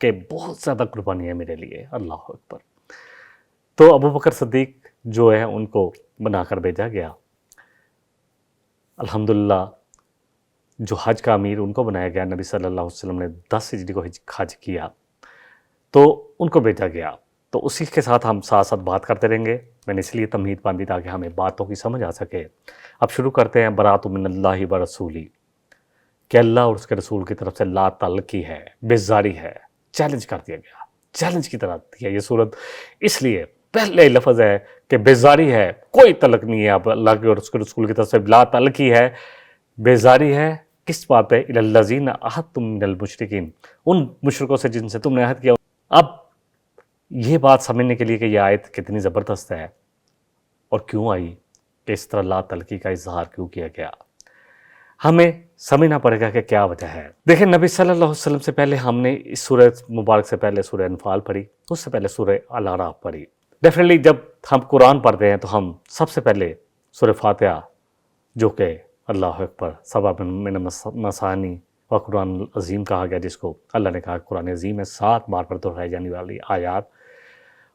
کہ بہت زیادہ قربانی ہے میرے لیے، اللہ اکبر۔ تو ابو بکر صدیق جو ہے ان کو بنا کر بھیجا گیا، الحمدللہ جو حج کا امیر ان کو بنایا گیا، نبی صلی اللہ علیہ وسلم نے 10 ہجری کو حج کیا تو ان کو بھیجا گیا۔ تو اسی کے ساتھ ہم ساتھ ساتھ بات کرتے رہیں گے، میں نے اس لیے تمہید باندھی تاکہ ہمیں باتوں کی سمجھ آ سکے۔ اب شروع کرتے ہیں برات من اللہ و رسولی، کہ اللہ اور اس کے رسول کی طرف سے لا تعلقی ہے، بیزاری ہے، چیلنج کر دیا گیا، چیلنج کی طرح دیا یہ صورت، اس لیے پہلے لفظ ہے کہ بیزاری ہے، کوئی تعلق نہیں ہے اب اللہ کے اور اس کے رسول کی طرف سے، لا تعلقی ہے، بیزاری ہے، کس بات پہ؟ الذین عہدتم من المشرکین، ان مشرکوں سے جن سے تم نے عہد کیا۔ اب یہ بات سمجھنے کے لیے کہ یہ آیت کتنی زبردست ہے اور کیوں آئی، کہ اس طرح لا تعلقی کا اظہار کیوں کیا گیا، ہمیں سمجھنا پڑے گا کہ کیا وجہ ہے۔ دیکھیں نبی صلی اللہ علیہ وسلم سے پہلے ہم نے اس سورہ مبارک سے پہلے سورہ انفال پڑھی، اس سے پہلے سورہ الاعراف پڑھی۔ ڈیفینیٹلی جب ہم قرآن پڑھتے ہیں تو ہم سب سے پہلے سورہ فاتحہ، جو کہ اللہ اکبر سبع من المثانی و قرآن عظیم کہا گیا، جس کو اللہ نے کہا قرآن عظیم ہے، 7 بار پر دہرائی جانے والی آیات،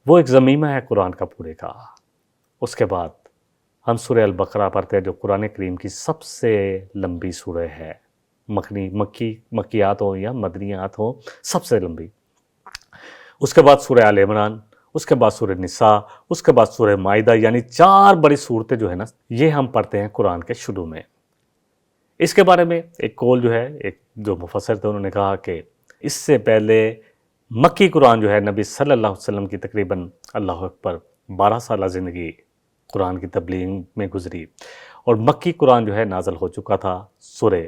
وہ ایک ضمیمہ ہے قرآن کا پورے کا۔ اس کے بعد ہم سورہ البقرہ پڑھتے ہیں جو قرآن کریم کی سب سے لمبی سورہ ہے، مکیات ہوں یا مدنیات ہوں، سب سے لمبی۔ اس کے بعد سورہ آل عمران، اس کے بعد سورہ نساء، اس کے بعد سورہ مائدہ، یعنی 4 بڑی صورتیں جو ہے نا، یہ ہم پڑھتے ہیں قرآن کے شروع میں۔ اس کے بارے میں ایک قول جو ہے، ایک جو مفسر تھے انہوں نے کہا کہ اس سے پہلے مکی قرآن جو ہے نبی صلی اللہ علیہ وسلم کی تقریباً اللہ اکبر 12 سالہ زندگی قرآن کی تبلیغ میں گزری، اور مکی قرآن جو ہے نازل ہو چکا تھا، سورہ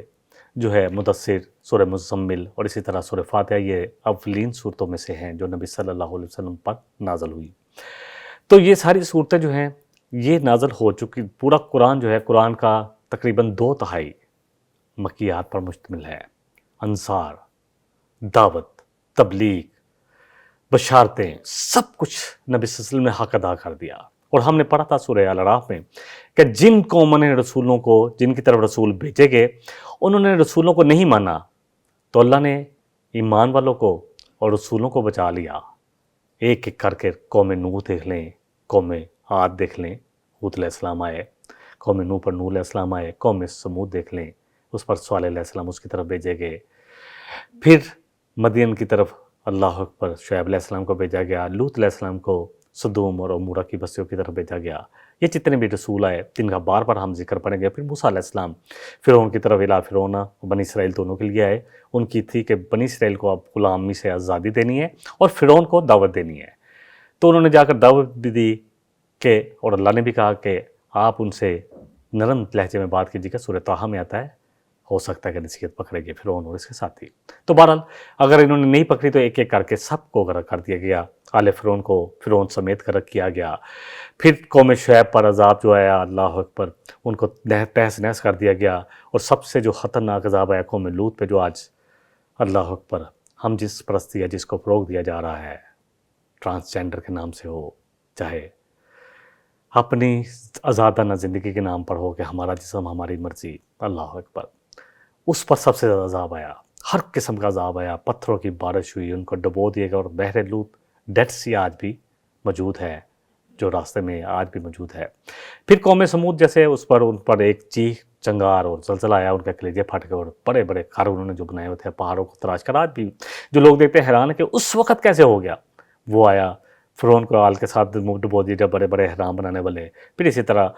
جو ہے مدثر، سورہ مزمل اور اسی طرح سورہ فاتحہ، یہ اولین صورتوں میں سے ہیں جو نبی صلی اللہ علیہ وسلم پر نازل ہوئی۔ تو یہ ساری صورتیں جو ہیں یہ نازل ہو چکی، پورا قرآن جو ہے قرآن کا تقریباً 2/3 مکیات پر مشتمل ہے۔ انصار، دعوت، تبلیغ، بشارتیں، سب کچھ نبی صلی اللہ علیہ وسلم نے حق ادا کر دیا۔ اور ہم نے پڑھا تھا سورہ الاعراف میں کہ جن قوموں نے رسولوں کو، جن کی طرف رسول بھیجے گئے، انہوں نے رسولوں کو نہیں مانا، تو اللہ نے ایمان والوں کو اور رسولوں کو بچا لیا۔ ایک ایک کر کے قوم نوح دیکھ لیں، قوم عاد دیکھ لیں، ہود علیہ السلام آئے، قوم نوح پر نوح علیہ السلام آئے، قوم سمود دیکھ لیں، اس پر صالح علیہ السلام اس کی طرف بھیجے گئے، پھر مدین کی طرف اللہ اکبر شعیب علیہ السلام کو بھیجا گیا، لوط علیہ السلام کو سدوم اور عمورہ کی بستیوں کی طرف بھیجا گیا۔ یہ جتنے بھی رسول آئے جن کا بار بار ہم ذکر پڑھیں گے۔ پھر موسیٰ علیہ السلام فرعون کی طرف، الی فرعون، بنی اسرائیل دونوں کے لیے آئے، ان کی تھی کہ بنی اسرائیل کو اب غلامی سے آزادی دینی ہے اور فرعون کو دعوت دینی ہے۔ تو انہوں نے جا کر دعوت بھی دی کہ، اور اللہ نے بھی کہا کہ آپ ان سے نرم لہجے میں بات کیجیے گا، سورہ طٰہٰ میں آتا ہے، ہو سکتا ہے کہ نصیحت پکڑے گے فرعون اور اس کے ساتھی۔ تو بہرحال اگر انہوں نے نہیں پکڑی تو ایک ایک کر کے سب کو غرق کر دیا گیا، آل فرعون کو فرعون سمیت غرق کیا گیا۔ پھر قوم شعیب پر عذاب جو آیا، اللہ اکبر، ان کو تہس نہس کر دیا گیا، اور سب سے جو خطرناک عذاب آیا قوم لوط پہ، جو آج اللہ اکبر ہم جس پرستی ہے، جس کو فروغ دیا جا رہا ہے، ٹرانسجینڈر کے نام سے ہو، چاہے اپنی آزادانہ زندگی کے نام پر ہو کہ ہمارا جسم ہماری مرضی، اللہ اکبر، اس پر سب سے زیادہ عذاب آیا، ہر قسم کا عذاب آیا، پتھروں کی بارش ہوئی، ان کو ڈبو دیا گیا، اور بحر لوط، ڈیڈ سی آج بھی موجود ہے، جو راستے میں آج بھی موجود ہے۔ پھر قوم سمود جیسے ان پر ایک چیخ چنگار اور زلزلہ آیا، ان کے کلیجے پھٹ گئے، اور بڑے بڑے گھر انہوں نے جو بنائے ہوئے تھے پہاڑوں کو تراش کر، آج بھی جو لوگ دیکھتے ہیں حیران ہے کہ اس وقت کیسے ہو گیا، وہ آیا فرعون کو آل کے ساتھ ڈبو دیا، جب بڑے بڑے احرام بنانے والے۔ پھر اسی طرح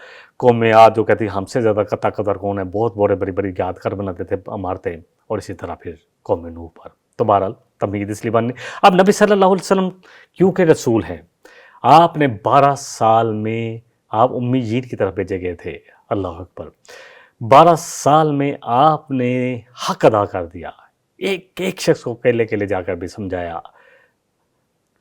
قوم عاد جو کہتی ہم سے زیادہ طاقتور کون ہے، بہت بڑی بڑی یادگار بناتے تھے عمارتیں، اور اسی طرح پھر قوم نوح پر۔ تو بہرحال تمہید اس لیے بننی۔ اب نبی صلی اللہ علیہ وسلم کیونکہ رسول ہیں، آپ نے 12 سال میں آپ امیین کی طرف بھیجے گئے تھے، اللہ اکبر، 12 سال میں آپ نے حق ادا کر دیا، ایک ایک شخص کو اکیلے جا کر بھی سمجھایا،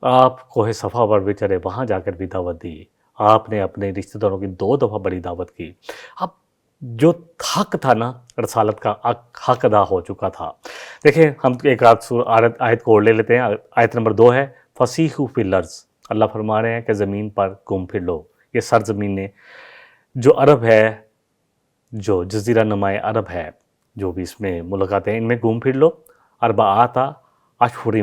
آپ کوہ صفا پر بھی چڑھے، وہاں جا کر بھی دعوت دی، آپ نے اپنے رشتہ داروں کی 2 دفعہ بڑی دعوت کی۔ اب جو حق تھا نا، رسالت کا حق ادا ہو چکا تھا۔ دیکھیں ہم ایک آیت کو اور لے لیتے ہیں، آیت نمبر 2 ہے، فَسِیحُوا فِی الْأَرْضِ، اللہ فرما رہے ہیں کہ زمین پر گھوم پھر لو، یہ سرزمین نے جو عرب ہے، جو جزیرہ نمائے عرب ہے، جو بھی اس میں ملکات ہیں، ان میں گھوم پھر لو، اربعۃ اشہر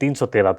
313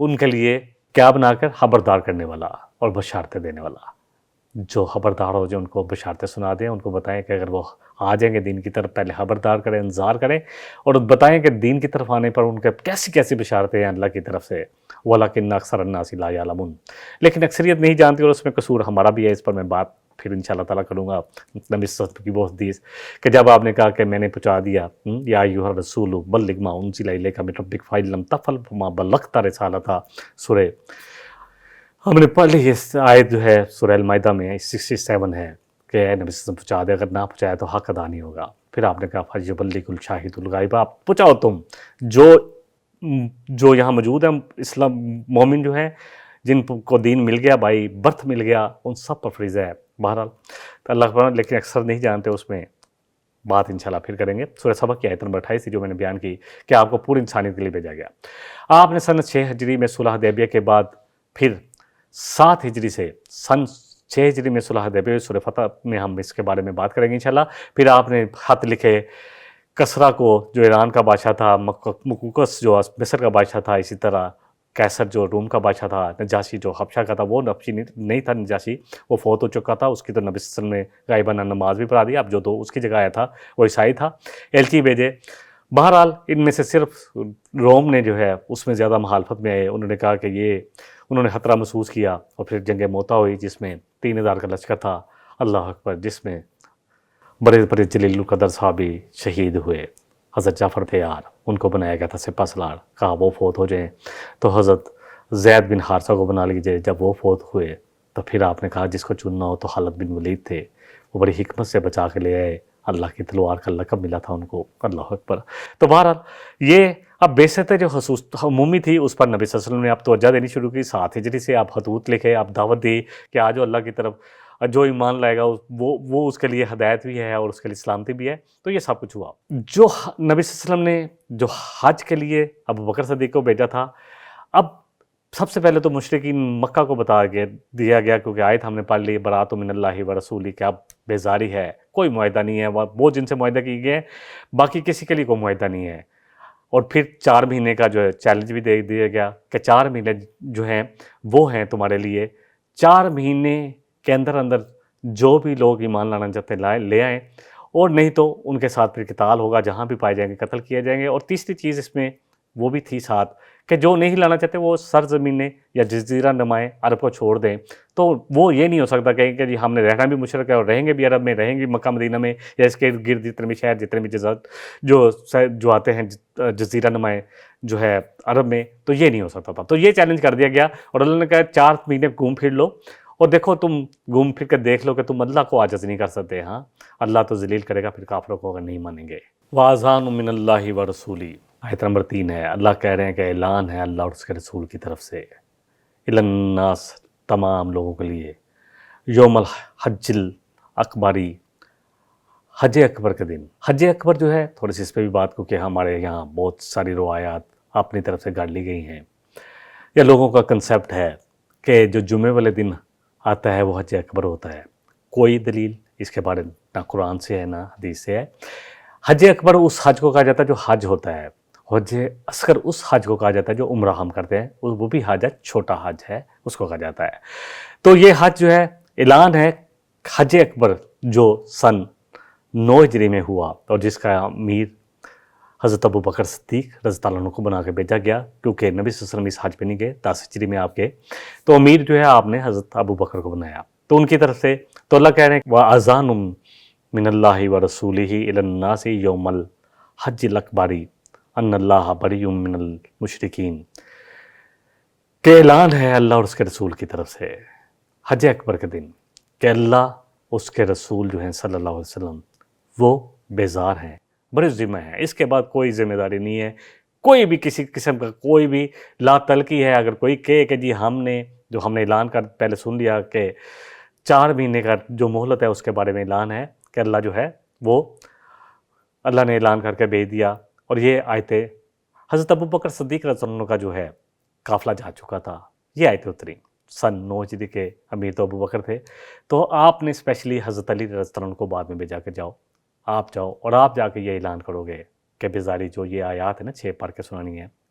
ان کے لیے کیا بنا کر خبردار کرنے والا اور بشارتیں دینے والا. جو خبردار ہو جو ان کو بشارتیں سنا دیں، ان کو بتائیں کہ اگر وہ آ جائیں گے دین کی طرف پہلے خبردار کریں، انذار کریں اور بتائیں کہ دین کی طرف آنے پر ان کے کیسی کیسی بشارتیں ہیں اللہ کی طرف سے. وَلَكِنَّ أَكْثَرَ النَّاسِ لَا يَعْلَمُونَ. لیکن اکثریت نہیں جانتی اور اس میں قصور ہمارا بھی ہے. اس پر میں بات پھر انشاءاللہ تعالیٰ کروں گا. نبی صلی اللہ علیہ وسلم کی وہ حدیث کہ جب آپ نے کہا کہ میں نے پہنچا دیا یا ایھا الرسول بلغ ما انزل الیک من ربک فإن لم تفعل فما بلغت رسالتہ. سورہ ہم نے پڑھ لی اس آیت جو ہے سورہ المائدہ میں 67 ہے کہ اے نبی صلی اللہ علیہ وسلم پہنچا دے، اگر نہ پہنچایا تو حق ادا نہیں ہوگا. پھر آپ نے کہا فَلْيُبَلِّغْ الشَّاهِدُ الْغَائِبَ. آپ پہنچاؤ تم جو یہاں موجود ہیں اسلام مومن جو ہیں جن کو دین مل گیا، بائی برتھ مل گیا، ان سب پر فریضہ ہے. بہرحال تو اللہ اکبر، لیکن اکثر نہیں جانتے. اس میں بات انشاءاللہ پھر کریں گے. سورہ سبا کی آیت نمبر 28 جو میں نے بیان کی کہ آپ کو پوری انسانیت کے لیے بھیجا گیا. آپ نے سن 6 ہجری میں صلح حدیبیہ کے بعد پھر 7 ہجری سے سن 6 ہجری میں صلح حدیبیہ، سورہ فتح میں ہم اس کے بارے میں بات کریں گے انشاءاللہ. پھر آپ نے خط لکھے کسرا کو جو ایران کا بادشاہ تھا، مقوقس جو مصر کا بادشاہ تھا، اسی طرح قیصر جو روم کا بادشاہ تھا، نجاشی جو حبشہ کا تھا. وہ نبشی نہیں تھا، نجاشی وہ فوت ہو چکا تھا. اس کی تو نبی صلی اللہ علیہ وسلم نے غائبانہ نماز بھی پڑھا دی. اب جو تو اس کی جگہ آیا تھا وہ عیسائی تھا، ایلچی بھیجے. بہرحال ان میں سے صرف روم نے جو ہے اس میں زیادہ مخالفت میں آئے. انہوں نے کہا کہ انہوں نے خطرہ محسوس کیا اور پھر جنگ موتا ہوئی جس میں 3000 کا لشکر تھا. اللہ اکبر، جس میں بڑے بڑے جلیل القدر صحابی شہید ہوئے. حضرت جعفر تھے یار، ان کو بنایا گیا تھا سپہ سالار. کہا وہ فوت ہو جائیں تو حضرت زید بن حارثہ کو بنا لیجئے. جب وہ فوت ہوئے تو پھر آپ نے کہا جس کو چننا ہو تو خالد بن ولید تھے. وہ بڑی حکمت سے بچا کے لے آئے. اللہ کی تلوار کا لقب ملا تھا ان کو. اللہ اکبر. تو بہرحال یہ اب بیست جو خصوص عمومی تھی اس پر نبی صلی اللہ علیہ وسلم نے اب توجہ دینی شروع کی. 7 ہجری سے آپ خطوط لکھے، آپ دعوت دی کہ آجو اللہ کی طرف، جو ایمان لائے گا وہ اس کے لیے ہدایت بھی ہے اور اس کے لیے سلامتی بھی ہے. تو یہ سب کچھ ہوا. جو نبی صلی اللہ علیہ وسلم نے جو حج کے لیے ابو بکر صدیق کو بھیجا تھا، اب سب سے پہلے تو مشرکین مکہ کو بتا دیا گیا کیونکہ آیت ہم نے پڑھ لی برات من اللہ و رسولی کہ اب بیزاری ہے، کوئی معاہدہ نہیں ہے. وہ جن سے معاہدہ کی گئے باقی کسی کے لیے کوئی معاہدہ نہیں ہے. اور پھر 4 مہینے کا جو ہے چیلنج بھی دے دیا گیا کہ 4 مہینے جو ہیں وہ ہیں تمہارے لیے. 4 مہینے کے اندر جو بھی لوگ ایمان لانا چاہتے ہیں لے آئیں، اور نہیں تو ان کے ساتھ پھر قتال ہوگا، جہاں بھی پائے جائیں گے قتل کیے جائیں گے. اور تیسری چیز اس میں وہ بھی تھی ساتھ کہ جو نہیں لانا چاہتے وہ سرزمینیں یا جزیرہ نمائیں عرب کو چھوڑ دیں. تو وہ یہ نہیں ہو سکتا کہ جی ہم نے رہنا بھی مشرک ہے اور رہیں گے بھی عرب میں، رہیں گے مکہ مدینہ میں یا اس کے گرد جتنے بھی شہر جتنے بھی جو آتے ہیں جزیرہ نمائیں جو ہے عرب میں. تو یہ نہیں ہو سکتا تھا. تو یہ چیلنج کر دیا گیا اور اللہ نے کہا 4 مہینے گھوم پھر لو اور دیکھو، تم گھوم پھر کے دیکھ لو کہ تم اللہ کو عاجز نہیں کر سکتے. ہاں اللہ تو ذلیل کرے گا پھر کافروں کو اگر نہیں مانیں گے. وَأَذَانٌ مِّنَ اللَّهِ وَرَسُولِهِ. آیت نمبر 3 ہے. اللہ کہہ رہے ہیں کہ اعلان ہے اللہ اور اس کے رسول کی طرف سے الی الناس، تمام لوگوں کے لیے، یوم الحج الاکبری، حج اکبر کے دن. حج اکبر جو ہے تھوڑی سی اس پہ بھی بات کو کہ ہمارے یہاں بہت ساری روایات اپنی طرف سے گاڑ لی گئی ہیں. یا لوگوں کا کنسیپٹ ہے کہ جو جمعے والے دن آتا ہے وہ حج اکبر ہوتا ہے. کوئی دلیل اس کے بارے نہ قرآن سے ہے نہ حدیث سے ہے. حج اکبر اس حج کو کہا جاتا ہے جو حج ہوتا ہے. حج اصغر اس حج کو کہا جاتا ہے جو عمرہ ہم کرتے ہیں، وہ بھی حج ہے، چھوٹا حج ہے، اس کو کہا جاتا ہے. تو یہ حج جو ہے اعلان ہے حج اکبر جو سن 9 ہجری میں ہوا اور جس کا امیر حضرت ابو بکر صدیق رضی اللہ عنہ کو بنا کے بھیجا گیا کیونکہ نبی صلی اللہ علیہ وسلم اس حج پہ نہیں گئے، 10 ہجری میں آپ گئے. تو امیر جو ہے آپ نے حضرت ابو بکر کو بنایا. تو ان کی طرف سے تو اللہ کہہ رہے ہیں وَأَذَانٌ مِّنَ اللَّهِ وَرَسُولِهِ إِلَى النَّاسِ يَوْمَ الْحَجِّ الْأَكْبَرِ أَنَّ اللَّهَ بَرِيٌّ مِّنَ الْمُشْرِكِينَ. کہ اعلان ہے اللہ اور اس کے رسول کی طرف سے حج اکبر کے دن کہ اللہ اس کے رسول جو ہیں صلی اللہ علیہ وسلم وہ بیزار ہیں، بڑے ذمہ ہیں. اس کے بعد کوئی ذمہ داری نہیں ہے، کوئی بھی کسی قسم کا کوئی بھی لا تلقی ہے. اگر کوئی کہے کہ جی ہم نے اعلان کر پہلے سن لیا کہ 4 مہینے کا جو مہلت ہے اس کے بارے میں اعلان ہے کہ اللہ جو ہے وہ اللہ نے اعلان کر کے بھیج دیا. اور یہ آیتیں حضرت ابو بکر صدیق رضی اللہ عنہ کا جو ہے قافلہ جا چکا تھا، یہ آیتیں اتری. سن 9 ہجری کے امیر تو ابو بکر تھے، تو آپ نے اسپیشلی حضرت علی رضی اللہ عنہ کو بعد میں بھیجا کہ آپ جاؤ اور آپ جا کے یہ اعلان کرو گے کہ بیزاری جو یہ آیات ہے نا 6 پڑھ کے سنانی ہے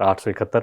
871।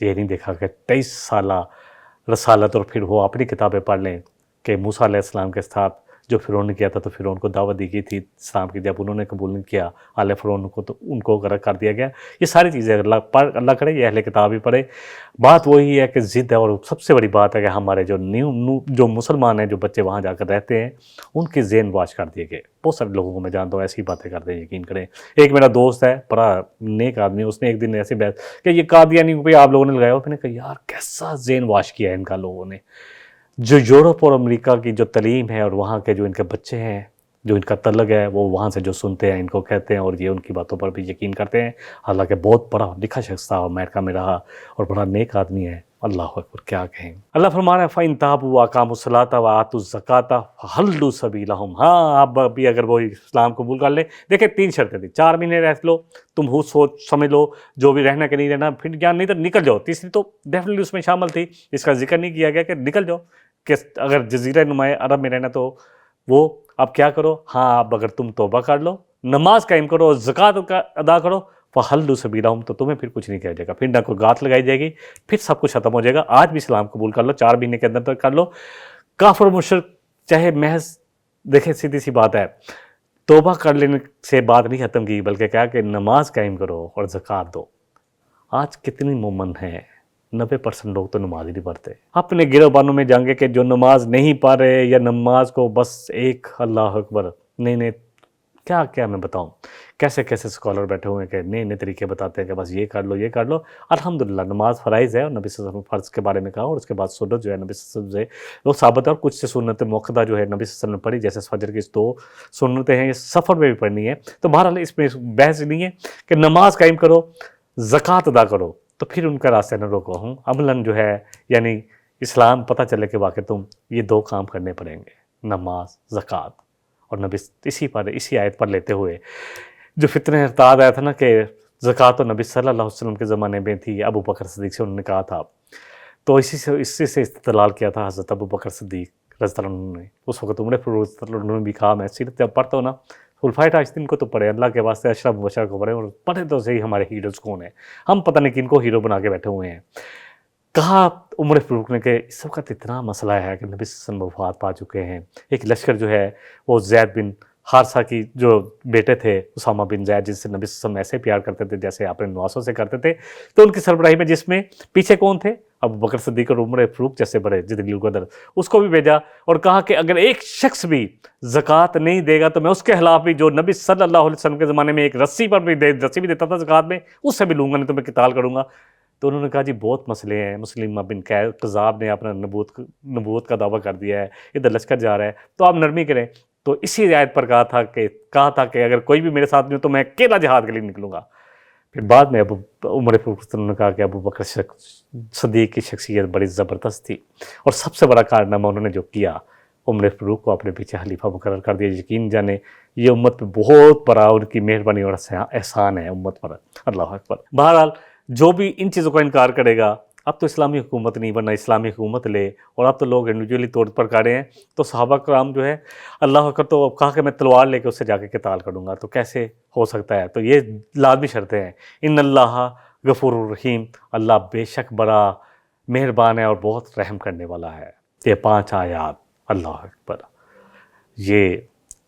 یہ نہیں دیکھا کہ 23 سالہ رسالت اور پھر وہ اپنی کتابیں پڑھ لیں کہ موسیٰ علیہ السلام کے ساتھ جو فرعون نے کیا تھا تو فرعون کو دعوت دی گئی تھی اسلام کی، جب انہوں نے قبول نہیں کیا آل فرعون کو تو ان کو غرق کر دیا گیا۔ یہ ساری چیزیں اللہ کرے یہ اہل کتاب ہی پڑھے۔ بات وہی ہے کہ ضد ہے، اور سب سے بڑی بات ہے کہ ہمارے جو مسلمان ہیں جو بچے وہاں جا کر رہتے ہیں ان کے ذہن واش کر دیے گئے۔ بہت سارے لوگوں کو میں جانتا ہوں ایسی باتیں کرتے ہیں، یقین کریں۔ ایک میرا دوست ہے بڑا نیک آدمی، اس نے ایک دن ایسے بحث کہ یہ قادیانی پہ آپ لوگوں نے لگایا ہو، میں نے کہا یار کیسا ذہن واش کیا ہے ان کا لوگوں نے۔ جو یورپ اور امریکہ کی جو تعلیم ہے اور وہاں کے جو ان کے بچے ہیں جو ان کا تعلق ہے وہ وہاں سے جو سنتے ہیں ان کو کہتے ہیں اور یہ ان کی باتوں پر بھی یقین کرتے ہیں، حالانکہ بہت بڑا لکھا شخص تھا امریکہ میں رہا اور بڑا نیک آدمی ہے۔ اللہ اکبر، کیا کہیں۔ اللہ فرما رہا ہے فَإِن تَابُوا وَأَقَامُوا الصَّلَاةَ وَآتُوا الزَّكَاةَ فَخَلُّوا سَبِيلَهُمْ۔ ہاں اب بھی اگر وہ اسلام قبول کر لیں، دیکھیں 3 شرطیں تھیں، 4 مہینے رہ لو، تم ہو سوچ سمجھ لو جو بھی رہنا کہ نہیں رہنا، پھر یا نہیں تو نکل جاؤ۔ تیسری تو ڈیفینیٹلی اس میں شامل تھی، اس کا ذکر نہیں کیا گیا کہ نکل جاؤ، کہ اگر جزیرہ نمایاں عرب میں رہنا تو وہ اب کیا کرو، ہاں اب اگر تم توبہ کر لو، نماز قائم کرو اور زکوٰۃ کا ادا کرو، فَخَلُّوا سَبِيلَهُمْ، تو تمہیں پھر کچھ نہیں کہا جائے گا، پھر نہ کوئی گات لگائی جائے گی، پھر سب کچھ ختم ہو جائے گا۔ آج بھی اسلام قبول کر لو، 4 مہینے کے اندر کر لو۔ کافر و مشرک چاہے محض، دیکھیں سیدھی سی بات ہے، توبہ کر لینے سے بات نہیں ختم کی، بلکہ کیا کہ نماز قائم کرو اور زکوٰۃ دو۔ آج کتنی مومن ہیں، 90% لوگ تو نماز ہی نہیں پڑھتے۔ اپنے گروبانوں میں جائیں گے کہ جو نماز نہیں پڑھ رہے یا نماز کو بس ایک اللہ اکبر، نہیں کیا کیا میں بتاؤں، کیسے کیسے اسکالر بیٹھے ہوئے ہیں کہ نئے نئے طریقے بتاتے ہیں کہ بس یہ کر لو یہ کر لو۔ الحمدللہ نماز فرائض ہے، اور نبی صلی اللہ علیہ وسلم فرض کے بارے میں کہا، اور اس کے بعد سنت جو ہے نبی صلی اللہ علیہ وسلم سے وہ ثابت ہے، اور کچھ سے سنت موقدہ جو ہے نبی صلی اللہ علیہ وسلم نے پڑھی، جیسے فجر کی 2 سنتیں ہیں، یہ سفر میں بھی پڑھنی ہے۔ تو بہرحال اس میں بحث نہیں ہے کہ نماز قائم کرو، زکوٰۃ ادا کرو، تو پھر ان کا راستہ نہ روکو۔ ہوں عملاً جو ہے یعنی اسلام پتہ چلے کہ واقع تم یہ 2 کام کرنے پڑیں گے، نماز زکوٰۃ۔ اور نبی اسی آیت پر لیتے ہوئے جو فتنہ ارتاد آیا تھا نا کہ زکوٰۃ تو نبی صلی اللہ علیہ وسلم کے زمانے میں تھی، ابو بکر صدیق سے انہوں نے کہا تھا، تو اسی سے استدلال کیا تھا حضرت ابو بکر صدیق رضی اللہ عنہ نے۔ اس وقت عمر فاروق رضی اللہ عنہ نے بھی کہا، میں سیرت جب پڑھتا ہوں نا، خلفائے راشدین کو تو پڑھے، اللہ کے واسطے اشرف مبشرہ کو پڑھے، اور پڑھے تو صحیح ہمارے ہیروز کون ہیں، ہم پتہ نہیں کن کو ہیرو بنا کے بیٹھے ہوئے ہیں۔ کہا عمر فاروق نے کہ اس وقت اتنا مسئلہ ہے کہ نبی صلی اللہ علیہ وسلم وفات پا چکے ہیں، ایک لشکر جو ہے وہ زید بن حارثہ کی جو بیٹے تھے اسامہ بن زید، جن سے نبی صلی اللہ علیہ وسلم ایسے پیار کرتے تھے جیسے اپنے نواسوں سے کرتے تھے، تو ان کی سربراہی میں جس میں پیچھے کون تھے، ابو بکر صدیق اور عمر فاروق جیسے بڑے جدلی قدر، اس کو بھی بھیجا اور کہا کہ اگر ایک شخص بھی زکوٰۃ نہیں دے گا تو میں اس کے خلاف بھی، جو نبی صلی اللہ علیہ وسلم کے زمانے میں ایک رسی بھی دیتا تھا زکوٰۃ میں، اس سے بھی لوں گا، نہیں تو میں قتال کروں گا۔ تو انہوں نے کہا جی بہت مسئلے ہیں، مسلمہ بن قذاب نے اپنا نبوت کا دعویٰ کر دیا ہے، ادھر لشکر جا رہا ہے، تو آپ نرمی کریں۔ تو اسی آیت پر کہا تھا کہ اگر کوئی بھی میرے ساتھ نہیں ہو تو میں اکیلا جہاد کے لیے نکلوں گا۔ پھر بعد میں عمر فاروق نے کہا کہ ابو بکر صدیق کی شخصیت بڑی زبردست تھی، اور سب سے بڑا کارنامہ انہوں نے جو کیا، عمر فاروق کو اپنے پیچھے خلیفہ مقرر کر دیا۔ یقین جانے یہ امت پہ بہت بڑا ان کی مہربانی اور احسان ہے امت پر، اللہ اکبر۔ بہرحال جو بھی ان چیزوں کا انکار کرے گا، اب تو اسلامی حکومت نہیں بننا، اسلامی حکومت لے، اور اب تو لوگ انڈیویجولی طور پر کر رہے ہیں۔ تو صحابہ کرام جو ہے اللہ اکبر، تو اب کہا کہ میں تلوار لے کے اس سے جا کے قتال کروں گا، تو کیسے ہو سکتا ہے؟ تو یہ لازمی شرطیں ہیں، ان اللہ غفور الرحیم، اللہ بے شک بڑا مہربان ہے اور بہت رحم کرنے والا ہے۔ یہ 5 آیات، اللہ اکبر، یہ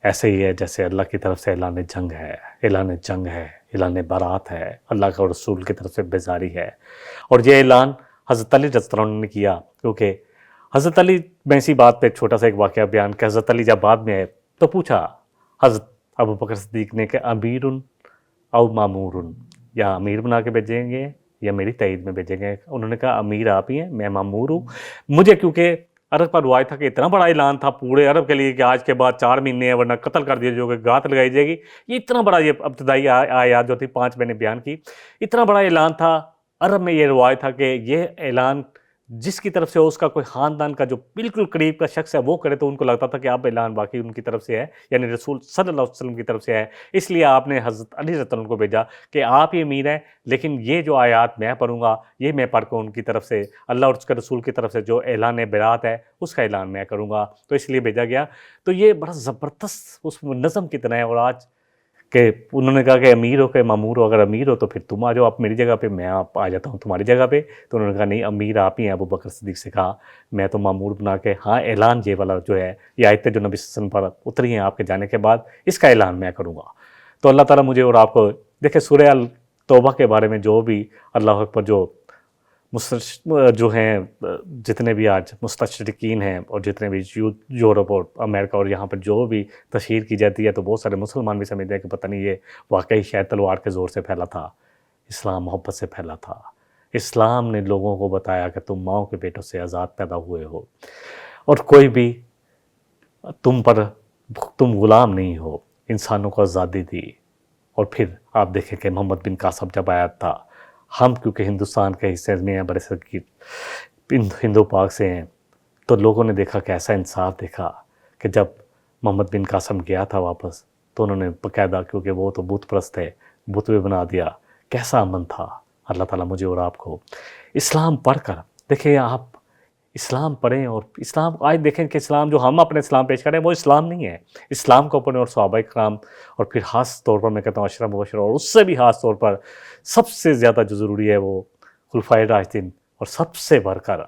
ایسے ہی ہے جیسے اللہ کی طرف سے اعلان جنگ ہے، اعلان برات ہے، اللہ کا رسول کی طرف سے بیزاری ہے۔ اور یہ اعلان حضرت علی رضی اللہ عنہ نے کیا، کیونکہ حضرت علی، میں اسی بات پہ چھوٹا سا ایک واقعہ بیان کہ حضرت علی جب بعد میں آئے تو پوچھا حضرت ابو بکر صدیق نے کہ امیر او مامور، یا امیر بنا کے بھیجیں گے یا میری تائید میں بھیجیں گے؟ انہوں نے کہا امیر آپ ہی ہیں، میں مامور ہوں۔ مجھے کیونکہ عرب پر روایت تھا کہ اتنا بڑا اعلان تھا پورے عرب کے لیے کہ آج کے بعد 4 مہینے ہیں ورنہ قتل کر دیا جو کہ گات لگائی جائے گی، یہ اتنا بڑا، یہ ابتدائی آیات جو تھی 5 میں نے بیان کی، اتنا بڑا اعلان تھا۔ عرب میں یہ روایت تھا کہ یہ اعلان جس کی طرف سے ہو، اس کا کوئی خاندان کا جو بالکل قریب کا شخص ہے وہ کرے تو ان کو لگتا تھا کہ اب اعلان واقعی ان کی طرف سے ہے، یعنی رسول صلی اللہ علیہ وسلم کی طرف سے ہے۔ اس لیے آپ نے حضرت علی رضی اللہ عنہ کو بھیجا کہ آپ ہی امیر ہیں، لیکن یہ جو آیات میں پڑھوں گا یہ میں پڑھ کے ان کی طرف سے، اللہ اور اس کے رسول کی طرف سے جو اعلان برات ہے اس کا اعلان میں کروں گا، تو اس لیے بھیجا گیا۔ تو یہ بڑا زبردست اس نظم کی طرح ہے، اور آج کہ انہوں نے کہا کہ امیر ہو کہ مامور ہو، اگر امیر ہو تو پھر تم آ جاؤ آپ میری جگہ پہ، میں آپ آ جاتا ہوں تمہاری جگہ پہ. تو انہوں نے کہا نہیں امیر آپ ہی ہیں. ابو بکر صدیق سے کہا میں تو مامور بنا کے، ہاں اعلان یہ والا جو ہے یہ آیتیں جو نبی صلی اللہ علیہ وسلم پر اتری ہیں آپ کے جانے کے بعد، اس کا اعلان میں کروں گا. تو اللہ تعالیٰ مجھے اور آپ کو دیکھیں سورہ التوبہ کے بارے میں جو بھی اللہ اکبر جو ہیں جتنے بھی آج مستشرقین ہیں اور جتنے بھی یورپ اور امریکہ اور یہاں پر جو بھی تشہیر کی جاتی ہے، تو بہت سارے مسلمان بھی سمجھتے ہیں کہ پتہ نہیں یہ واقعی شاید تلوار کے زور سے پھیلا تھا. اسلام محبت سے پھیلا تھا. اسلام نے لوگوں کو بتایا کہ تم ماؤں کے بیٹوں سے آزاد پیدا ہوئے ہو اور کوئی بھی تم غلام نہیں ہو. انسانوں کو آزادی دی. اور پھر آپ دیکھیں کہ محمد بن قاسم جب آیا تھا، ہم کیونکہ ہندوستان کے حصے میں ہیں، برصغیر ہندو پاک سے ہیں، تو لوگوں نے دیکھا کہ ایسا انصاف دیکھا کہ جب محمد بن قاسم گیا تھا واپس تو انہوں نے باقاعدہ، کیونکہ وہ تو بت پرست ہے، بت بھی بنا دیا. کیسا امن تھا. اللہ تعالیٰ مجھے اور آپ کو اسلام پڑھ کر دیکھیں، آپ اسلام پڑھیں اور اسلام آج دیکھیں کہ اسلام جو ہم اپنے اسلام پیش کریں وہ اسلام نہیں ہے. اسلام کو پڑھیں اور صحابہ کرام، اور پھر خاص طور پر میں کہتا ہوں عشرہ مبشرہ، اور اس سے بھی خاص طور پر سب سے زیادہ جو ضروری ہے وہ خلفائے راشدین، اور سب سے بڑھ کر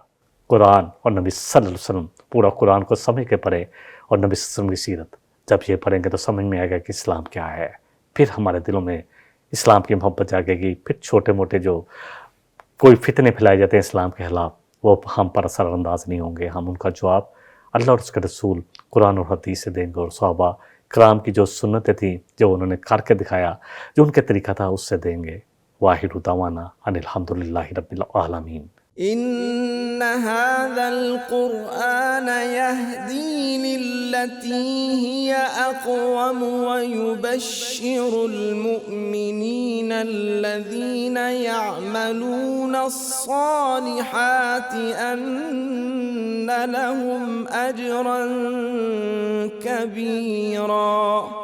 قرآن اور نبی صلی اللہ علیہ وسلم. پورا قرآن کو سمجھ کے پڑھیں اور نبی صلی اللہ علیہ وسلم کی سیرت جب یہ پڑھیں گے تو سمجھ میں آئے گا کہ اسلام کیا ہے. پھر ہمارے دلوں میں اسلام کی محبت جاگے گی. پھر چھوٹے موٹے جو کوئی فتنے پھیلائے جاتے ہیں اسلام کے خلاف، وہ ہم پر اثر انداز نہیں ہوں گے. ہم ان کا جواب اللہ اور اس کے رسول قرآن اور حدیث سے دیں گے، اور صحابہ کرام کی جو سنتیں تھیں، جو انہوں نے کر کے دکھایا، جو ان کے طریقہ تھا، اس سے دیں گے. واخر دعوانا ان الحمدللہ رب العالمین. إن هذا القرآن يهدي للتي هي أقوم ويبشر المؤمنين الذين يعملون الصالحات أن لهم أجرا كبيرا.